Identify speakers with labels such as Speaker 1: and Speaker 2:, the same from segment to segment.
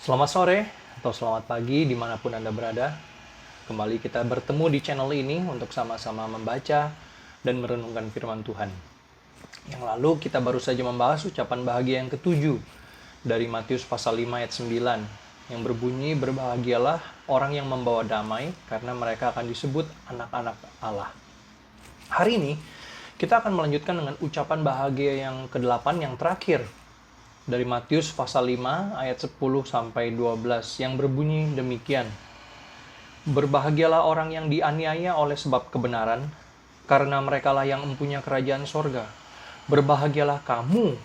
Speaker 1: Selamat sore atau selamat pagi dimanapun Anda berada. Kembali kita bertemu di channel ini untuk sama-sama membaca dan merenungkan firman Tuhan. Yang lalu kita baru saja membahas ucapan bahagia yang ketujuh dari Matius pasal 5 ayat 9 yang berbunyi, "Berbahagialah orang yang membawa damai karena mereka akan disebut anak-anak Allah." Hari ini kita akan melanjutkan dengan ucapan bahagia yang ke-8 yang terakhir dari Matius pasal 5 ayat 10 sampai 12 yang berbunyi demikian. "Berbahagialah orang yang dianiaya oleh sebab kebenaran, karena merekalah yang mempunyai kerajaan sorga. Berbahagialah kamu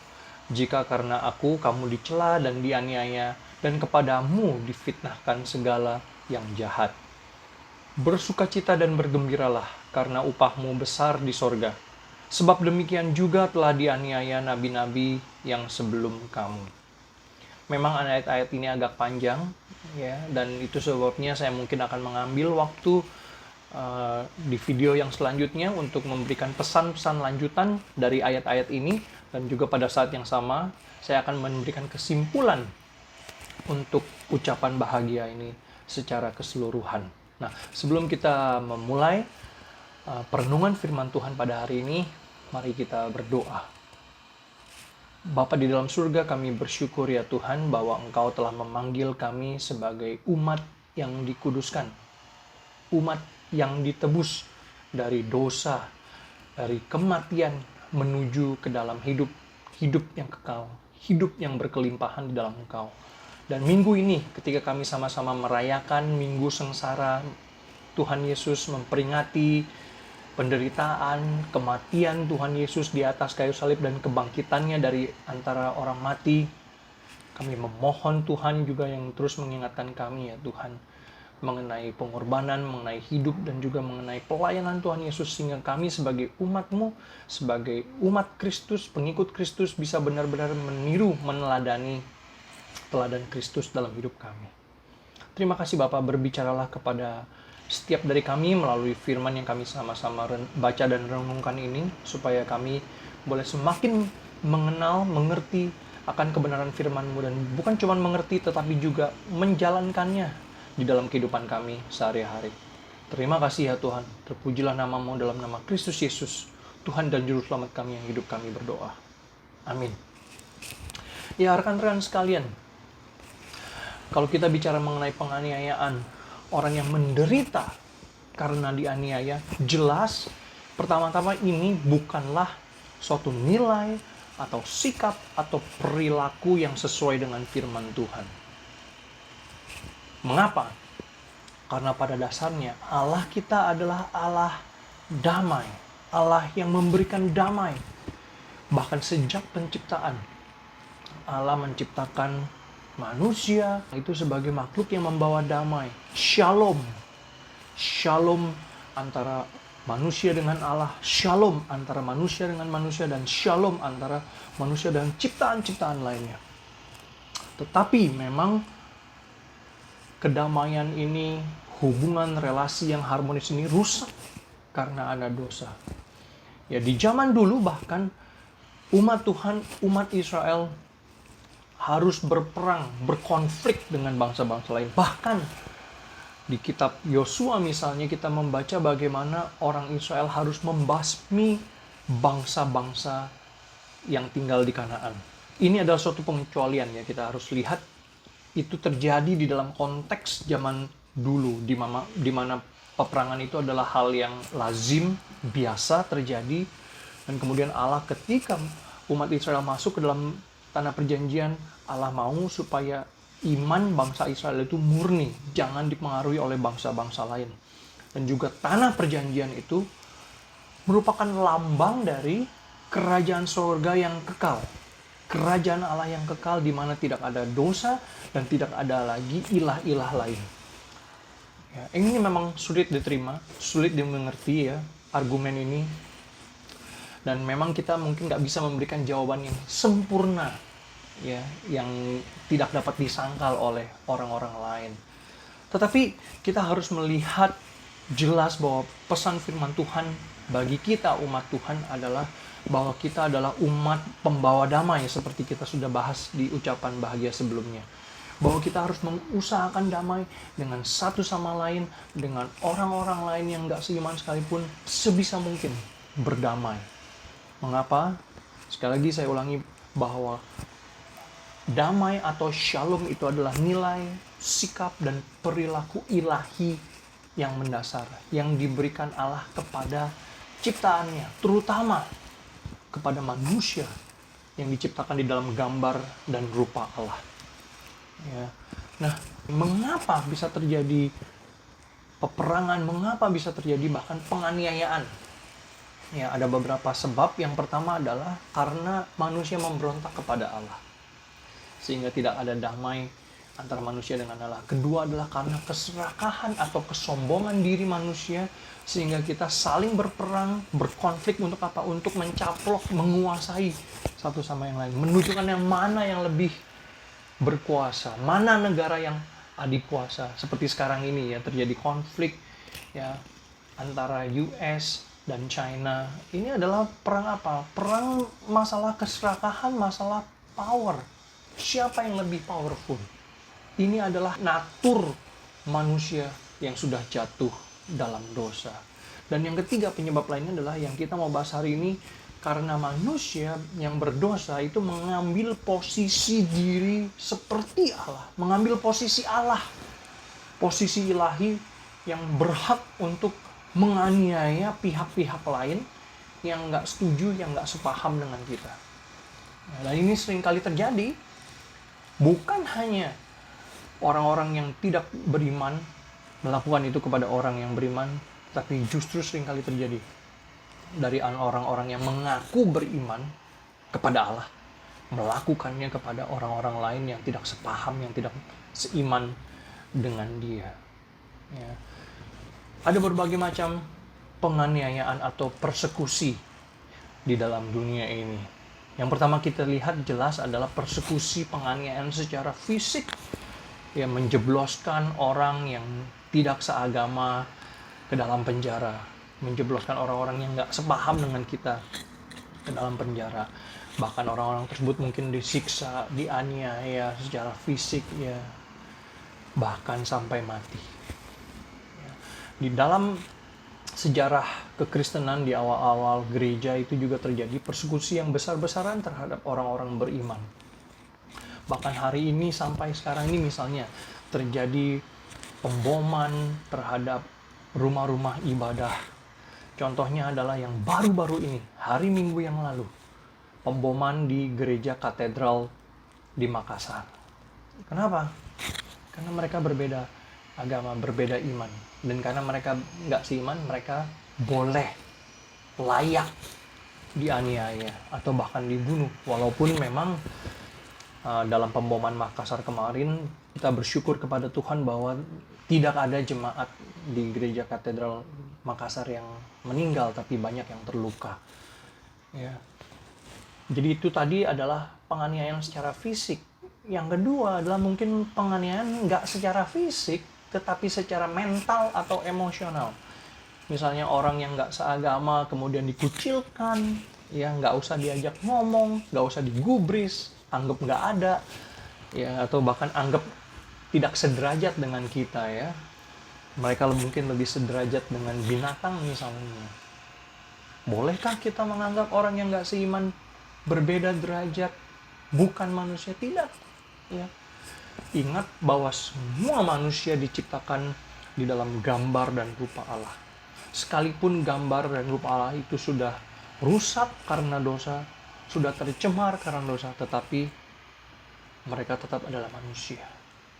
Speaker 1: jika karena aku kamu dicela dan dianiaya, dan kepadamu difitnahkan segala yang jahat. Bersukacita dan bergembiralah, karena upahmu besar di sorga. Sebab demikian juga telah dianiaya nabi-nabi yang sebelum kamu." Memang ayat-ayat ini agak panjang, ya, dan itu sebabnya saya mungkin akan mengambil waktu di video yang selanjutnya untuk memberikan pesan-pesan lanjutan dari ayat-ayat ini, dan juga pada saat yang sama saya akan memberikan kesimpulan untuk ucapan bahagia ini secara keseluruhan. Nah, sebelum kita memulai perenungan firman Tuhan pada hari ini, mari kita berdoa. Bapa di dalam surga, kami bersyukur ya Tuhan bahwa Engkau telah memanggil kami sebagai umat yang dikuduskan, umat yang ditebus dari dosa, dari kematian menuju ke dalam hidup yang kekal, hidup yang berkelimpahan di dalam Engkau. Dan minggu ini ketika kami sama-sama merayakan Minggu Sengsara, Tuhan Yesus memperingati penderitaan, kematian Tuhan Yesus di atas kayu salib dan kebangkitannya dari antara orang mati. Kami memohon Tuhan juga yang terus mengingatkan kami ya Tuhan, mengenai pengorbanan, mengenai hidup, dan juga mengenai pelayanan Tuhan Yesus, sehingga kami sebagai umat-Mu, sebagai umat Kristus, pengikut Kristus, bisa benar-benar meniru, meneladani teladan Kristus dalam hidup kami. Terima kasih Bapak, berbicaralah kepada setiap dari kami melalui firman yang kami sama-sama baca dan renungkan ini, supaya kami boleh semakin mengenal, mengerti akan kebenaran firman-Mu, dan bukan cuma mengerti tetapi juga menjalankannya di dalam kehidupan kami sehari-hari. Terima kasih ya Tuhan, terpujilah nama-Mu, dalam nama Kristus Yesus, Tuhan dan Juru Selamat kami yang hidup, kami berdoa. Amin. Ya rekan-rekan sekalian, kalau kita bicara mengenai penganiayaan, orang yang menderita karena dianiaya, jelas pertama-tama ini bukanlah suatu nilai atau sikap atau perilaku yang sesuai dengan firman Tuhan. Mengapa? Karena pada dasarnya Allah kita adalah Allah damai, Allah yang memberikan damai. Bahkan sejak penciptaan, Allah menciptakan manusia itu sebagai makhluk yang membawa damai. Shalom. Shalom antara manusia dengan Allah, shalom antara manusia dengan manusia, dan shalom antara manusia dan ciptaan-ciptaan lainnya. Tetapi memang kedamaian ini, hubungan relasi yang harmonis ini rusak karena ada dosa. Ya, di zaman dulu bahkan umat Tuhan, umat Israel harus berperang, berkonflik dengan bangsa-bangsa lain. Bahkan di kitab Yosua misalnya kita membaca bagaimana orang Israel harus membasmi bangsa-bangsa yang tinggal di Kanaan. Ini adalah suatu pengecualian ya, kita harus lihat itu terjadi di dalam konteks zaman dulu, di mana peperangan itu adalah hal yang lazim, biasa terjadi. Dan kemudian Allah ketika umat Israel masuk ke dalam tanah perjanjian, Allah mau supaya iman bangsa Israel itu murni, jangan dipengaruhi oleh bangsa-bangsa lain. Dan juga tanah perjanjian itu merupakan lambang dari kerajaan surga yang kekal. Kerajaan Allah yang kekal di mana tidak ada dosa dan tidak ada lagi ilah-ilah lain. Ya, ini memang sulit diterima, sulit dimengerti ya argumen ini. Dan memang kita mungkin nggak bisa memberikan jawaban yang sempurna, ya, yang tidak dapat disangkal oleh orang-orang lain. Tetapi kita harus melihat jelas bahwa pesan firman Tuhan bagi kita umat Tuhan adalah bahwa kita adalah umat pembawa damai, seperti kita sudah bahas di ucapan bahagia sebelumnya. bahwa kita harus mengusahakan damai dengan satu sama lain, dengan orang-orang lain yang gak seiman sekalipun, sebisa mungkin berdamai. Mengapa? Sekali lagi saya ulangi bahwa damai atau shalom itu adalah nilai, sikap, dan perilaku ilahi yang mendasar, yang diberikan Allah kepada ciptaannya, terutama kepada manusia yang diciptakan di dalam gambar dan rupa Allah. Ya. Nah, mengapa bisa terjadi peperangan, mengapa bisa terjadi bahkan penganiayaan? Ya, ada beberapa sebab. Yang pertama adalah karena manusia memberontak kepada Allah, sehingga tidak ada damai antara manusia dengan Allah. Kedua adalah karena keserakahan atau kesombongan diri manusia, sehingga kita saling berperang, berkonflik untuk apa? Untuk mencaplok, menguasai satu sama yang lain, menunjukkan yang mana yang lebih berkuasa, mana negara yang adikuasa. Seperti sekarang ini ya, terjadi konflik ya antara US dan China. Ini adalah perang apa? Perang masalah keserakahan, masalah power. Siapa yang lebih powerful? Ini adalah natur manusia yang sudah jatuh dalam dosa. Dan yang ketiga, penyebab lainnya adalah yang kita mau bahas hari ini, karena manusia yang berdosa itu mengambil posisi diri seperti Allah, mengambil posisi Allah, posisi ilahi yang berhak untuk menganiaya pihak-pihak lain yang nggak setuju, yang nggak sepaham dengan kita. Dan ini seringkali terjadi, bukan hanya orang-orang yang tidak beriman melakukan itu kepada orang yang beriman, tapi justru seringkali terjadi dari orang-orang yang mengaku beriman kepada Allah, melakukannya kepada orang-orang lain yang tidak sepaham, yang tidak seiman dengan dia. Ya. Ada berbagai macam penganiayaan atau persekusi di dalam dunia ini. Yang pertama kita lihat jelas adalah persekusi, penganiayaan secara fisik, yang menjebloskan orang yang tidak seagama ke dalam penjara, menjebloskan orang-orang yang nggak sepaham dengan kita ke dalam penjara. Bahkan orang-orang tersebut mungkin disiksa, dianiaya secara fisik, ya, bahkan sampai mati. Di dalam sejarah kekristenan di awal-awal gereja itu juga terjadi persekusi yang besar-besaran terhadap orang-orang beriman. Bahkan hari ini sampai sekarang ini misalnya terjadi pemboman terhadap rumah-rumah ibadah. Contohnya adalah yang baru-baru ini, hari Minggu yang lalu, pemboman di gereja katedral di Makassar. Kenapa? Karena mereka berbeda agama, berbeda iman. Dan karena mereka nggak seiman, mereka boleh, layak dianiaya atau bahkan dibunuh. Walaupun memang dalam pemboman Makassar kemarin, kita bersyukur kepada Tuhan bahwa tidak ada jemaat di gereja katedral Makassar yang meninggal, tapi banyak yang terluka. Ya. Jadi itu tadi adalah penganiayaan secara fisik. Yang kedua adalah mungkin penganiayaan nggak secara fisik, tetapi secara mental atau emosional. Misalnya orang yang nggak seagama kemudian dikucilkan, ya nggak usah diajak ngomong, nggak usah digubris, anggap nggak ada, ya, atau bahkan anggap tidak sederajat dengan kita, ya. Mereka mungkin lebih sederajat dengan binatang misalnya. Bolehkah kita menganggap orang yang nggak seiman berbeda derajat, bukan manusia? Tidak. Ya. Ingat bahwa semua manusia diciptakan di dalam gambar dan rupa Allah. Sekalipun gambar dan rupa Allah itu sudah rusak karena dosa, sudah tercemar karena dosa, tetapi mereka tetap adalah manusia.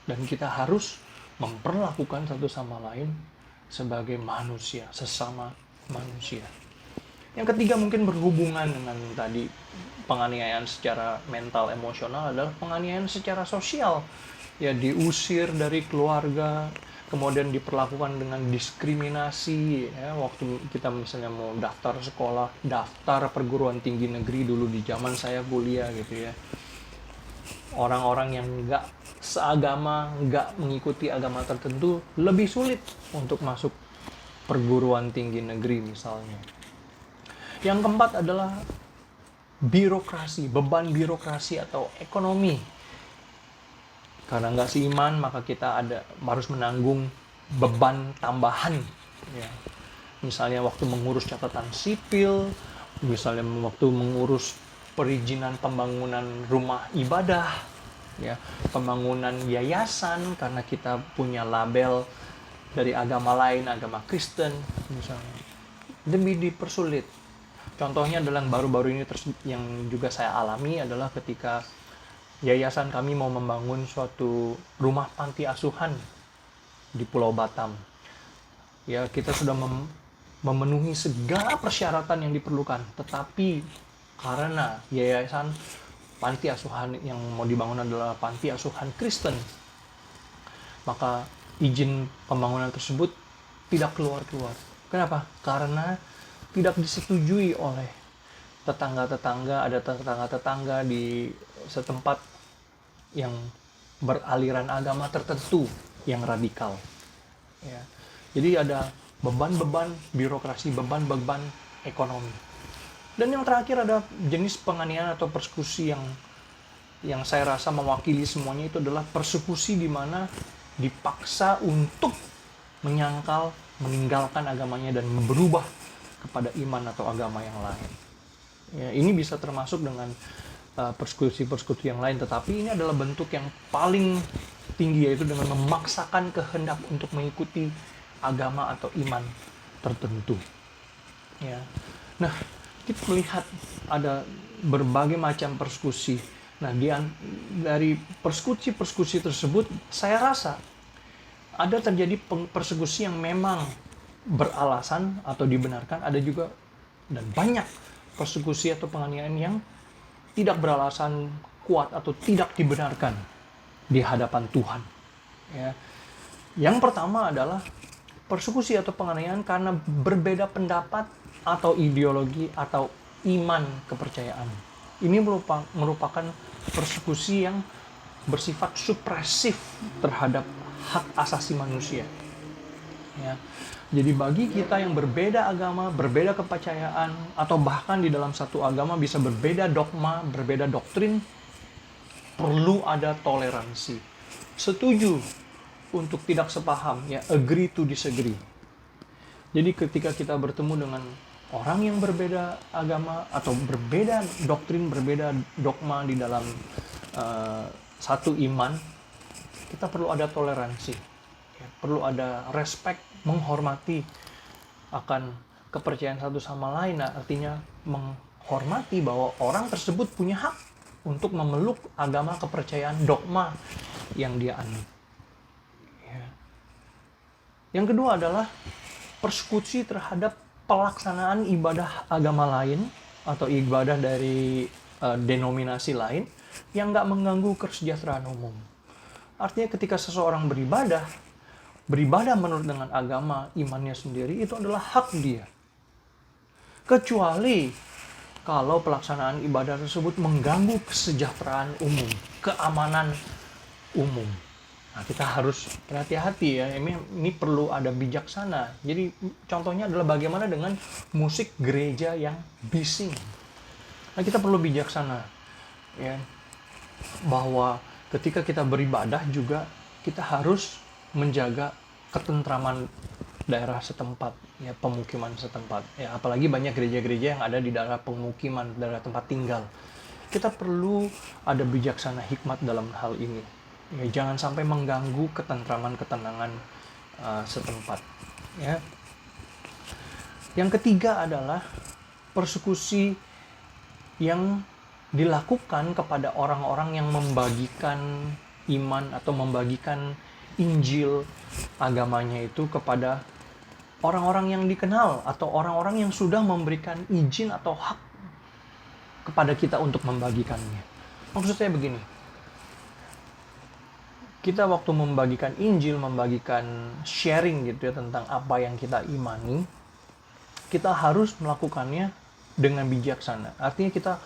Speaker 1: Dan kita harus memperlakukan satu sama lain sebagai manusia, sesama manusia. Yang ketiga mungkin berhubungan dengan tadi penganiayaan secara mental emosional adalah penganiayaan secara sosial. Ya, diusir dari keluarga, kemudian diperlakukan dengan diskriminasi, ya, waktu kita misalnya mau daftar sekolah, daftar perguruan tinggi negeri dulu di zaman saya kuliah gitu ya. Orang-orang yang nggak seagama, nggak mengikuti agama tertentu lebih sulit untuk masuk perguruan tinggi negeri misalnya. Yang keempat adalah birokrasi, beban birokrasi atau ekonomi. Karena nggak seiman, maka kita harus menanggung beban tambahan. Ya. Misalnya waktu mengurus catatan sipil, misalnya waktu mengurus perizinan pembangunan rumah ibadah, ya, pembangunan yayasan karena kita punya label dari agama lain, agama Kristen, misalnya, demi dipersulit. Contohnya adalah yang baru-baru ini yang juga saya alami adalah ketika yayasan kami mau membangun suatu rumah panti asuhan di Pulau Batam. Ya, kita sudah memenuhi segala persyaratan yang diperlukan, tetapi karena yayasan panti asuhan yang mau dibangun adalah panti asuhan Kristen, maka izin pembangunan tersebut tidak keluar-keluar. Kenapa? Karena tidak disetujui oleh tetangga-tetangga, ada tetangga-tetangga di setempat yang beraliran agama tertentu yang radikal. Ya. Jadi ada beban-beban birokrasi, beban-beban ekonomi. Dan yang terakhir ada jenis penganiayaan atau persekusi yang saya rasa mewakili semuanya, itu adalah persekusi di mana dipaksa untuk menyangkal, meninggalkan agamanya dan berubah kepada iman atau agama yang lain. Ya, ini bisa termasuk dengan persekusi-persekusi yang lain, tetapi ini adalah bentuk yang paling tinggi, yaitu dengan memaksakan kehendak untuk mengikuti agama atau iman tertentu. Ya. Nah, kita melihat ada berbagai macam persekusi. Nah, dari persekusi tersebut, saya rasa ada terjadi persekusi yang memang beralasan atau dibenarkan, ada juga dan banyak persekusi atau penganiayaan yang tidak beralasan kuat atau tidak dibenarkan di hadapan Tuhan. Ya. Yang pertama adalah persekusi atau penganiayaan karena berbeda pendapat atau ideologi atau iman kepercayaan. Ini merupakan persekusi yang bersifat supresif terhadap hak asasi manusia. Ya. Jadi bagi kita yang berbeda agama, berbeda kepercayaan, atau bahkan di dalam satu agama bisa berbeda dogma, berbeda doktrin, perlu ada toleransi. Setuju untuk tidak sepaham, ya, agree to disagree. Jadi ketika kita bertemu dengan orang yang berbeda agama atau berbeda doktrin, berbeda dogma di dalam satu iman, kita perlu ada toleransi, ya, perlu ada respect, menghormati akan kepercayaan satu sama lain. Nah, artinya menghormati bahwa orang tersebut punya hak untuk memeluk agama, kepercayaan, dogma yang dia anut. Ya. Yang kedua adalah persekusi terhadap pelaksanaan ibadah agama lain atau ibadah dari denominasi lain yang nggak mengganggu kesejahteraan umum. Artinya ketika seseorang beribadah menurut dengan agama, imannya sendiri, itu adalah hak dia. Kecuali kalau pelaksanaan ibadah tersebut mengganggu kesejahteraan umum, keamanan umum. Nah, kita harus berhati-hati ya, ini perlu ada bijaksana. Jadi contohnya adalah bagaimana dengan musik gereja yang bising. Nah, kita perlu bijaksana ya, bahwa ketika kita beribadah juga kita harus menjaga ketentraman daerah setempat, ya, pemukiman setempat, ya, apalagi banyak gereja-gereja yang ada di daerah pemukiman, daerah tempat tinggal. Kita perlu ada bijaksana, hikmat dalam hal ini, ya, jangan sampai mengganggu ketentraman, ketenangan setempat, ya. Yang ketiga adalah persekusi yang dilakukan kepada orang-orang yang membagikan iman atau membagikan Injil agamanya itu kepada orang-orang yang dikenal atau orang-orang yang sudah memberikan izin atau hak kepada kita untuk membagikannya. Maksud saya begini, kita waktu membagikan Injil, membagikan sharing gitu ya tentang apa yang kita imani, kita harus melakukannya dengan bijaksana. Artinya kita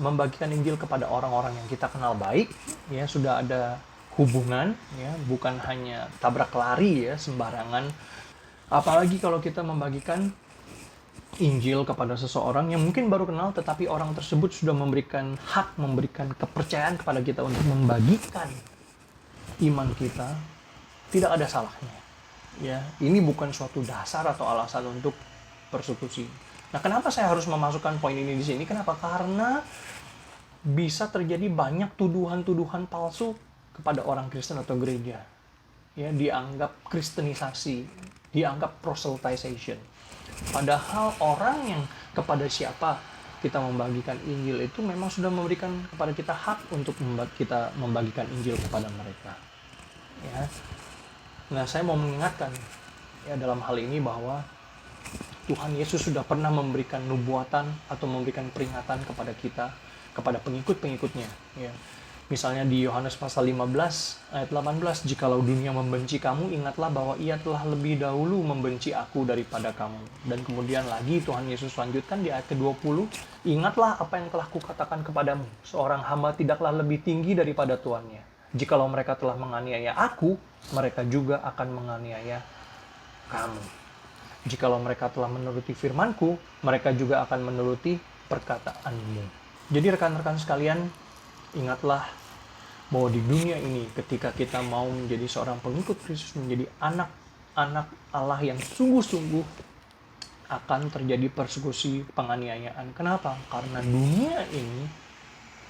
Speaker 1: membagikan Injil kepada orang-orang yang kita kenal baik, ya, sudah ada hubungan, ya, bukan hanya tabrak lari ya sembarangan. Apalagi kalau kita membagikan Injil kepada seseorang yang mungkin baru kenal, tetapi orang tersebut sudah memberikan hak, memberikan kepercayaan kepada kita untuk membagikan iman kita tidak ada salahnya. Ya, ini bukan suatu dasar atau alasan untuk persekusi. Nah, kenapa saya harus memasukkan poin ini di sini? Kenapa? Karena bisa terjadi banyak tuduhan-tuduhan palsu kepada orang Kristen atau gereja. Ya, dianggap kristenisasi, dianggap proselytization. Padahal orang yang kepada siapa kita membagikan Injil itu memang sudah memberikan kepada kita hak untuk kita membagikan Injil kepada mereka. Ya. Nah, saya mau mengingatkan ya dalam hal ini bahwa Tuhan Yesus sudah pernah memberikan nubuatan atau memberikan peringatan kepada kita, kepada pengikut-pengikutnya. Ya. Misalnya di Yohanes pasal 15 ayat 18, jikalau dunia membenci kamu, ingatlah bahwa ia telah lebih dahulu membenci aku daripada kamu. Dan kemudian lagi Tuhan Yesus lanjutkan di ayat ke-20, ingatlah apa yang telah kukatakan kepadamu, seorang hamba tidaklah lebih tinggi daripada tuannya. Jikalau mereka telah menganiaya aku, mereka juga akan menganiaya kamu. Jikalau mereka telah menuruti firman-Ku, mereka juga akan menuruti perkataanmu. Jadi rekan-rekan sekalian, ingatlah bahwa di dunia ini ketika kita mau menjadi seorang pengikut Kristus, menjadi anak-anak Allah yang sungguh-sungguh, akan terjadi persekusi, penganiayaan. Kenapa? Karena dunia ini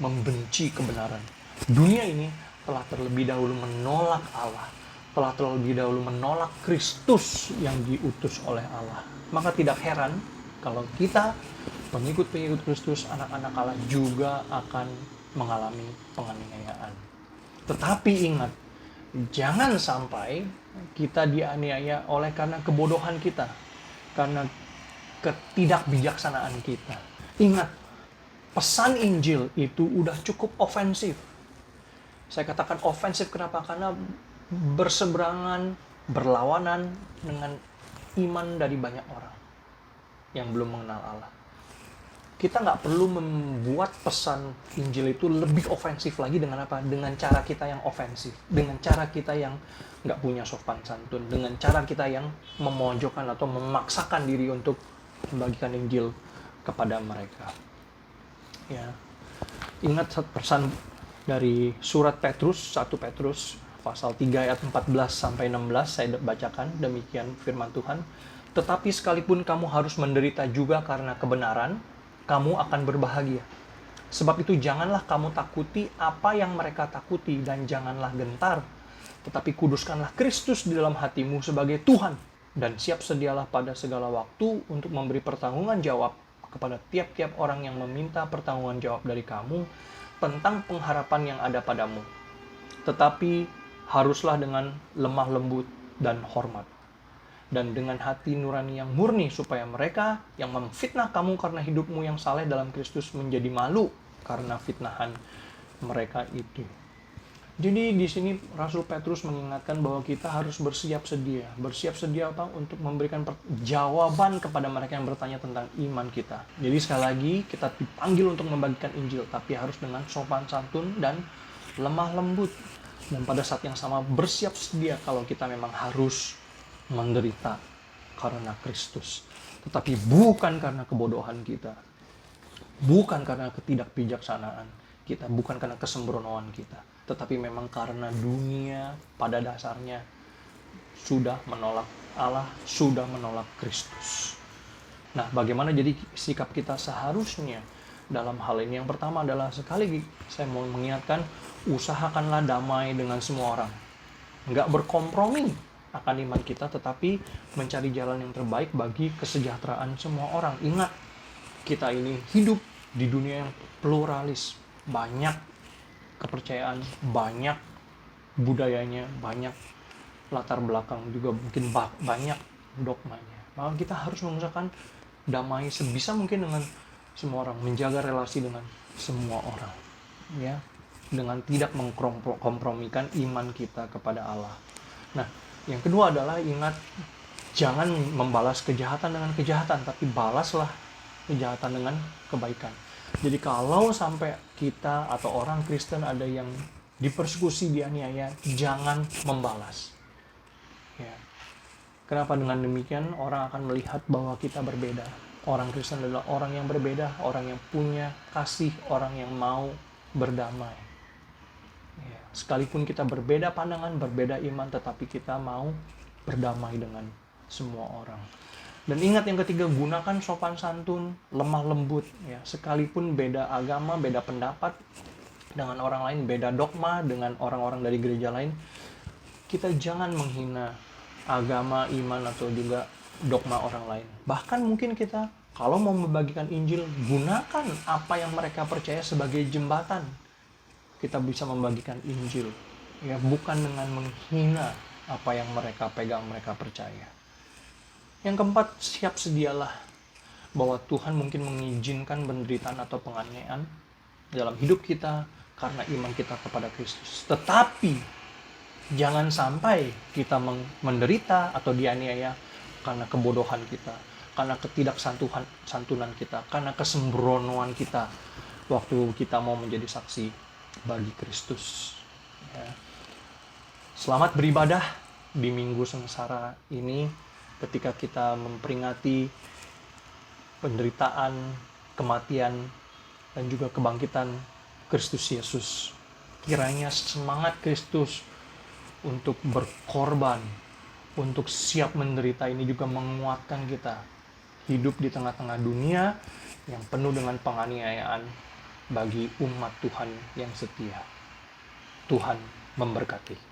Speaker 1: membenci kebenaran. Dunia ini telah terlebih dahulu menolak Allah, telah terlebih dahulu menolak Kristus yang diutus oleh Allah. Maka tidak heran kalau kita, pengikut-pengikut Kristus, anak-anak Allah juga akan mengalami penganiayaan. Tetapi ingat, jangan sampai kita dianiaya oleh karena kebodohan kita, karena ketidakbijaksanaan kita. Ingat, pesan Injil itu udah cukup ofensif. Saya katakan ofensif kenapa? Karena berseberangan, berlawanan dengan iman dari banyak orang yang belum mengenal Allah. Kita nggak perlu membuat pesan Injil itu lebih ofensif lagi dengan apa? Dengan cara kita yang ofensif, dengan cara kita yang nggak punya sopan santun, dengan cara kita yang memojokkan atau memaksakan diri untuk membagikan Injil kepada mereka. Ya, ingat pesan dari surat Petrus, 1 Petrus pasal 3 ayat 14 sampai 16, saya bacakan demikian firman Tuhan. Tetapi sekalipun kamu harus menderita juga karena kebenaran, kamu akan berbahagia. Sebab itu janganlah kamu takuti apa yang mereka takuti, dan janganlah gentar, tetapi kuduskanlah Kristus di dalam hatimu sebagai Tuhan, dan siap sedialah pada segala waktu untuk memberi pertanggungan jawab kepada tiap-tiap orang yang meminta pertanggungan jawab dari kamu tentang pengharapan yang ada padamu. Tetapi haruslah dengan lemah lembut dan hormat, dan dengan hati nurani yang murni, supaya mereka yang memfitnah kamu karena hidupmu yang saleh dalam Kristus menjadi malu karena fitnahan mereka itu. Jadi di sini Rasul Petrus mengingatkan bahwa kita harus bersiap sedia. Bersiap sedia apa? Untuk memberikan jawaban kepada mereka yang bertanya tentang iman kita. Jadi sekali lagi kita dipanggil untuk membagikan Injil, tapi harus dengan sopan santun dan lemah lembut. Dan pada saat yang sama bersiap sedia kalau kita memang harus menderita karena Kristus. Tetapi bukan karena kebodohan kita. Bukan karena ketidakbijaksanaan kita. Bukan karena kesembronoan kita. Tetapi memang karena dunia pada dasarnya sudah menolak Allah, sudah menolak Kristus. Nah, bagaimana jadi sikap kita seharusnya dalam hal ini? Yang pertama adalah, sekali saya mau mengingatkan, usahakanlah damai dengan semua orang. Nggak berkompromi akan iman kita, tetapi mencari jalan yang terbaik bagi kesejahteraan semua orang. Ingat, kita ini hidup di dunia yang pluralis, banyak kepercayaan, banyak budayanya, banyak latar belakang juga, mungkin banyak dogmanya. Maka kita harus mengusahakan damai sebisa mungkin dengan semua orang, menjaga relasi dengan semua orang, ya, dengan tidak mengkompromikan iman kita kepada Allah. Nah, yang kedua adalah ingat, jangan membalas kejahatan dengan kejahatan, tapi balaslah kejahatan dengan kebaikan. Jadi kalau sampai kita atau orang Kristen ada yang dipersekusi, dianiaya, jangan membalas. Ya. Kenapa? Dengan demikian orang akan melihat bahwa kita berbeda. Orang Kristen adalah orang yang berbeda, orang yang punya kasih, orang yang mau berdamai. Ya, sekalipun kita berbeda pandangan, berbeda iman, tetapi kita mau berdamai dengan semua orang. Dan ingat yang ketiga, gunakan sopan santun, lemah lembut. Ya, sekalipun beda agama, beda pendapat dengan orang lain, beda dogma dengan orang-orang dari gereja lain, kita jangan menghina agama, iman, atau juga dogma orang lain. Bahkan mungkin kita, kalau mau membagikan Injil, gunakan apa yang mereka percaya sebagai jembatan. Kita bisa membagikan Injil, ya, bukan dengan menghina apa yang mereka pegang, mereka percaya. Yang keempat, siap sedialah bahwa Tuhan mungkin mengizinkan penderitaan atau penganiayaan dalam hidup kita karena iman kita kepada Kristus. Tetapi jangan sampai kita menderita atau dianiaya karena kebodohan kita, karena ketidaksantunan kita, karena kesembronoan kita waktu kita mau menjadi saksi bagi Kristus. Ya. Selamat beribadah di minggu sengsara ini ketika kita memperingati penderitaan, kematian, dan juga kebangkitan Kristus Yesus. Kiranya semangat Kristus untuk berkorban, untuk siap menderita ini juga menguatkan kita hidup di tengah-tengah dunia yang penuh dengan penganiayaan bagi umat Tuhan yang setia. Tuhan memberkati.